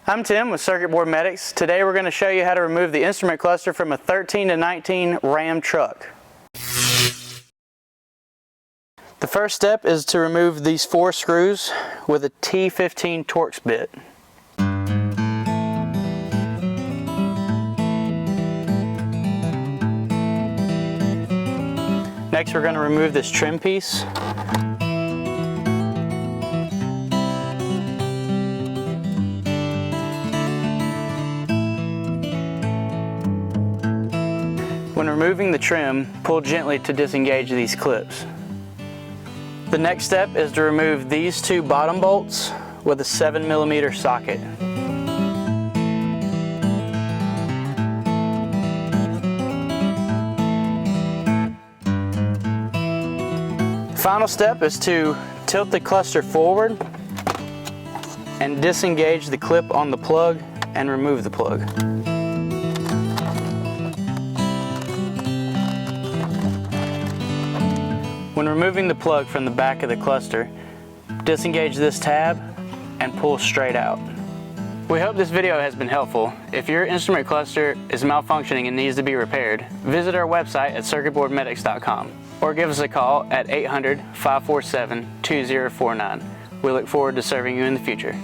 I'm Tim with Circuit Board Medics. Today we're going to show you how to remove the instrument cluster from a 13 to 19 Ram truck. The first step is to remove these 4 screws with a T15 Torx bit. Next we're going to remove this trim piece. When removing the trim, pull gently to disengage these clips. The next step is to remove these 2 bottom bolts with a 7mm socket. The final step is to tilt the cluster forward and disengage the clip on the plug and remove the plug. When removing the plug from the back of the cluster, disengage this tab and pull straight out. We hope this video has been helpful. If your instrument cluster is malfunctioning and needs to be repaired, visit our website at circuitboardmedics.com or give us a call at 800-547-2049. We look forward to serving you in the future.